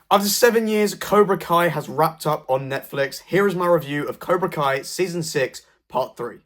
After 7 years, Cobra Kai has wrapped up on Netflix. Here is my review of Cobra Kai Season 6, Part 3.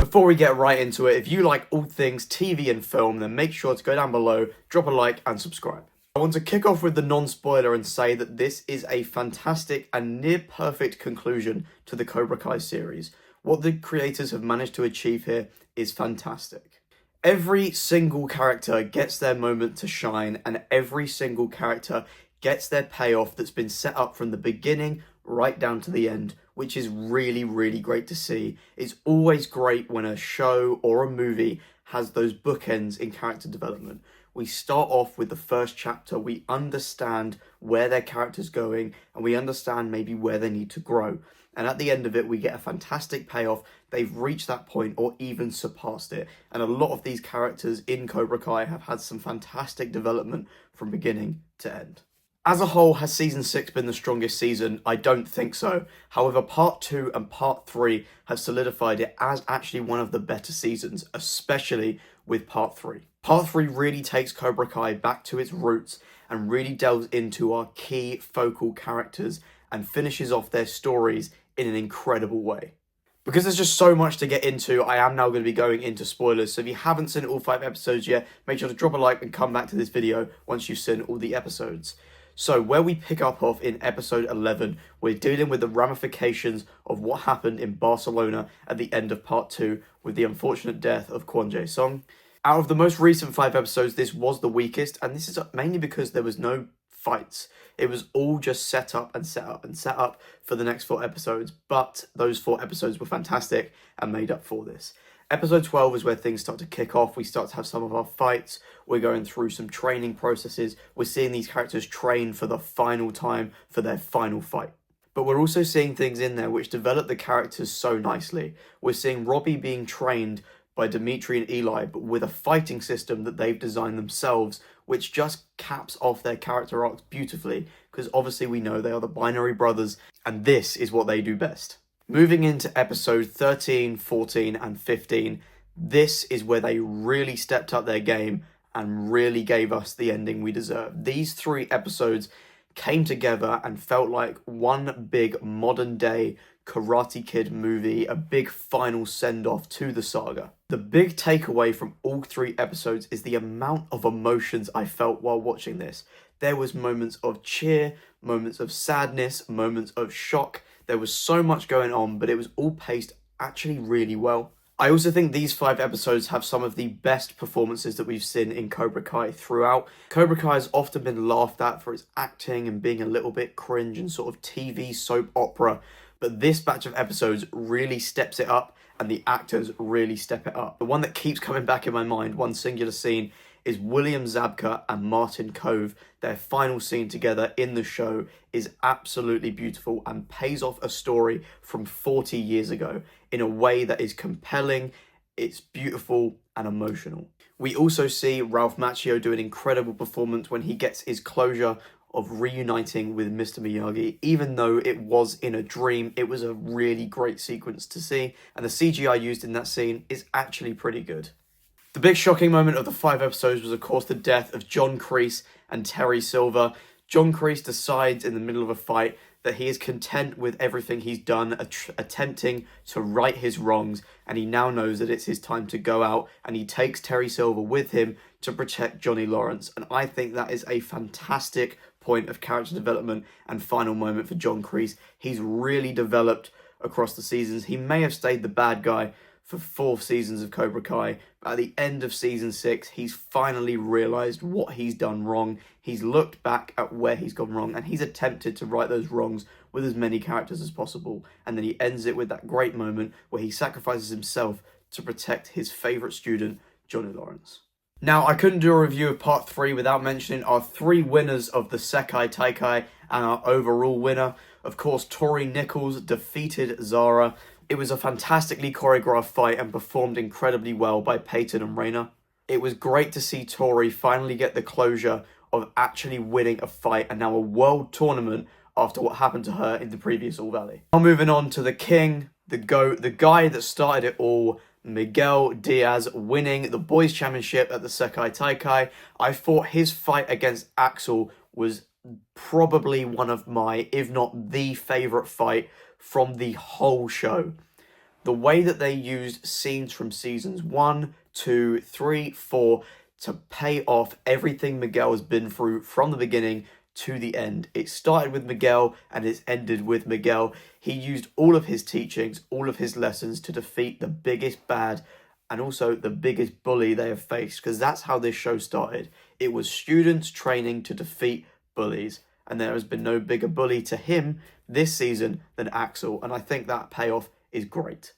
Before we get right into it, if you like all things TV and film, then make sure to go down below, drop a like and subscribe. I want to kick off with the non-spoiler and say that this is a fantastic and near-perfect conclusion to the Cobra Kai series. What the creators have managed to achieve here is fantastic. Every single character gets their moment to shine, and every single character gets their payoff that's been set up from the beginning right down to the end, which is really, really great to see. It's always great when a show or a movie has those bookends in character development. We start off with the first chapter, we understand where their character's going, and we understand maybe where they need to grow. And at the end of it, we get a fantastic payoff. They've reached that point or even surpassed it. And a lot of these characters in Cobra Kai have had some fantastic development from beginning to end. As a whole, has Season 6 been the strongest season? I don't think so. However, Part 2 and Part 3 have solidified it as actually one of the better seasons, especially with Part 3. Part 3 really takes Cobra Kai back to its roots and really delves into our key focal characters and finishes off their stories in an incredible way. Because there's just so much to get into, I am now going to be going into spoilers. So if you haven't seen all 5 episodes yet, make sure to drop a like and come back to this video once you've seen all the episodes. So where we pick up off in episode 11, we're dealing with the ramifications of what happened in Barcelona at the end of part 2 with the unfortunate death of Kwon Jae-sung. Out of the most recent 5 episodes, this was the weakest, and this is mainly because there was no fights. It was all just set up and set up and set up for the next 4 episodes, but those 4 episodes were fantastic and made up for this. Episode 12 is where things start to kick off. We start to have some of our fights. We're going through some training processes. We're seeing these characters train for the final time for their final fight. But we're also seeing things in there which develop the characters so nicely. We're seeing Robbie being trained by Dimitri and Eli, but with a fighting system that they've designed themselves, which just caps off their character arcs beautifully, because obviously we know they are the binary brothers, and this is what they do best. Moving into episode 13, 14, and 15, this is where they really stepped up their game and really gave us the ending we deserve. These 3 episodes came together and felt like one big modern day Karate Kid movie, a big final send-off to the saga. The big takeaway from all 3 episodes is the amount of emotions I felt while watching this. There was moments of cheer, moments of sadness, moments of shock. There was so much going on, but it was all paced actually really well. I also think these 5 episodes have some of the best performances that we've seen in Cobra Kai throughout. Cobra Kai has often been laughed at for its acting and being a little bit cringe and sort of TV soap opera, but this batch of episodes really steps it up and the actors really step it up. The one that keeps coming back in my mind, one singular scene, is William Zabka and Martin Kove. Their final scene together in the show is absolutely beautiful and pays off a story from 40 years ago in a way that is compelling, it's beautiful and emotional. We also see Ralph Macchio do an incredible performance when he gets his closure of reuniting with Mr. Miyagi. Even though it was in a dream, it was a really great sequence to see, and the CGI used in that scene is actually pretty good. The big shocking moment of the 5 episodes was of course the death of John Kreese and Terry Silver. John Kreese decides in the middle of a fight that he is content with everything he's done, attempting to right his wrongs, and he now knows that it's his time to go out, and he takes Terry Silver with him to protect Johnny Lawrence. And I think that is a fantastic point of character development and final moment for John Kreese. He's really developed across the seasons. He may have stayed the bad guy for 4 seasons of Cobra Kai, but at the end of season 6, he's finally realised what he's done wrong. He's looked back at where he's gone wrong, and he's attempted to right those wrongs with as many characters as possible. And then he ends it with that great moment where he sacrifices himself to protect his favourite student, Johnny Lawrence. Now, I couldn't do a review of part 3 without mentioning our 3 winners of the Sekai Taikai and our overall winner. Of course, Tori Nichols defeated Zara. It was a fantastically choreographed fight and performed incredibly well by Peyton and Reina. It was great to see Tori finally get the closure of actually winning a fight and now a world tournament after what happened to her in the previous All Valley. Now moving on to the king, the GOAT, the guy that started it all, Miguel Diaz winning the boys championship at the Sekai Taikai. I thought his fight against Axel was probably one of my, if not the favourite fight from the whole show. The way that they used scenes from seasons 1, 2, 3, 4 to pay off everything Miguel has been through from the beginning to the end. It started with Miguel and it's ended with Miguel. He used all of his teachings, all of his lessons to defeat the biggest bad and also the biggest bully they have faced, because that's how this show started. It was students training to defeat bullies, and there has been no bigger bully to him this season than Axel, and I think that payoff is great.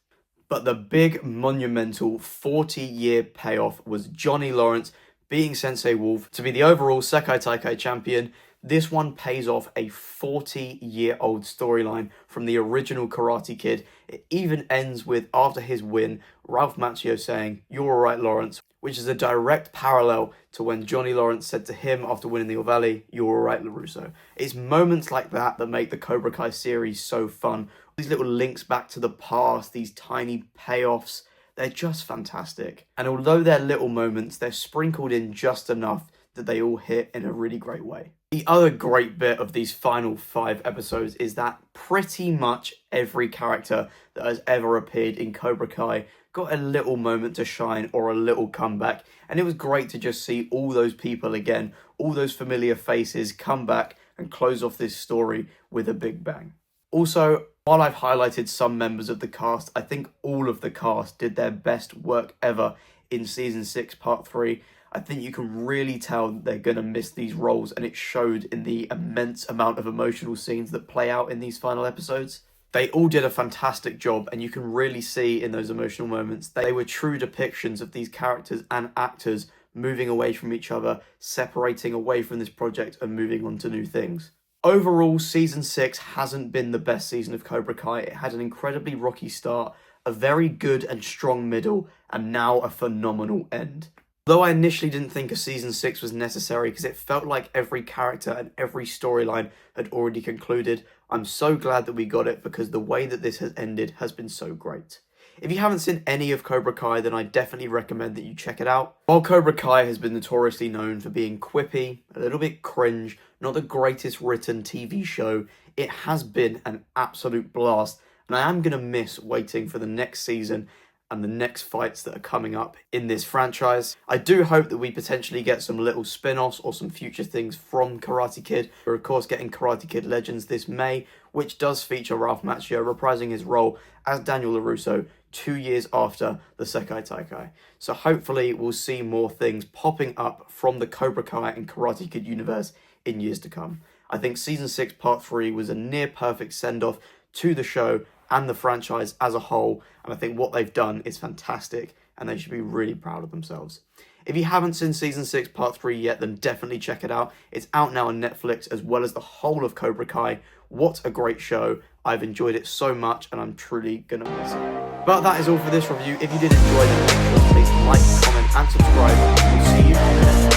But the big monumental 40-year payoff was Johnny Lawrence beating Sensei Wolf to be the overall Sekai Taikai champion. This one pays off a 40-year-old storyline from the original Karate Kid. It even ends with, after his win, Ralph Macchio saying, "You're alright, Lawrence," which is a direct parallel to when Johnny Lawrence said to him after winning the All Valley, "You're alright, LaRusso." It's moments like that that make the Cobra Kai series so fun. These little links back to the past, these tiny payoffs, they're just fantastic. And although they're little moments, they're sprinkled in just enough that they all hit in a really great way. The other great bit of these final 5 episodes is that pretty much every character that has ever appeared in Cobra Kai got a little moment to shine or a little comeback, and it was great to just see all those people again, all those familiar faces come back and close off this story with a big bang. Also, while I've highlighted some members of the cast, I think all of the cast did their best work ever in Season 6 Part 3. I think you can really tell they're going to miss these roles, and it showed in the immense amount of emotional scenes that play out in these final episodes. They all did a fantastic job, and you can really see in those emotional moments they were true depictions of these characters and actors moving away from each other, separating away from this project and moving on to new things. Overall, Season 6 hasn't been the best season of Cobra Kai. It had an incredibly rocky start, a very good and strong middle, and now a phenomenal end. Though I initially didn't think a Season 6 was necessary because it felt like every character and every storyline had already concluded, I'm so glad that we got it because the way that this has ended has been so great. If you haven't seen any of Cobra Kai, then I definitely recommend that you check it out. While Cobra Kai has been notoriously known for being quippy, a little bit cringe, not the greatest written TV show, it has been an absolute blast, and I am going to miss waiting for the next season and the next fights that are coming up in this franchise. I do hope that we potentially get some little spin-offs or some future things from Karate Kid. We're of course getting Karate Kid Legends this May, which does feature Ralph Macchio reprising his role as Daniel LaRusso 2 years after the Sekai Taikai. So hopefully we'll see more things popping up from the Cobra Kai and Karate Kid universe in years to come. I think Season 6 Part 3 was a near perfect send-off to the show and the franchise as a whole, and I think what they've done is fantastic, and they should be really proud of themselves. If you haven't seen Season 6 Part 3 yet, then definitely check it out. It's out now on Netflix, as well as the whole of Cobra Kai. What a great show. I've enjoyed it so much, and I'm truly gonna miss it. But that is all for this review. If you did enjoy it, then make sure to please like, comment, and subscribe. We'll see you in the next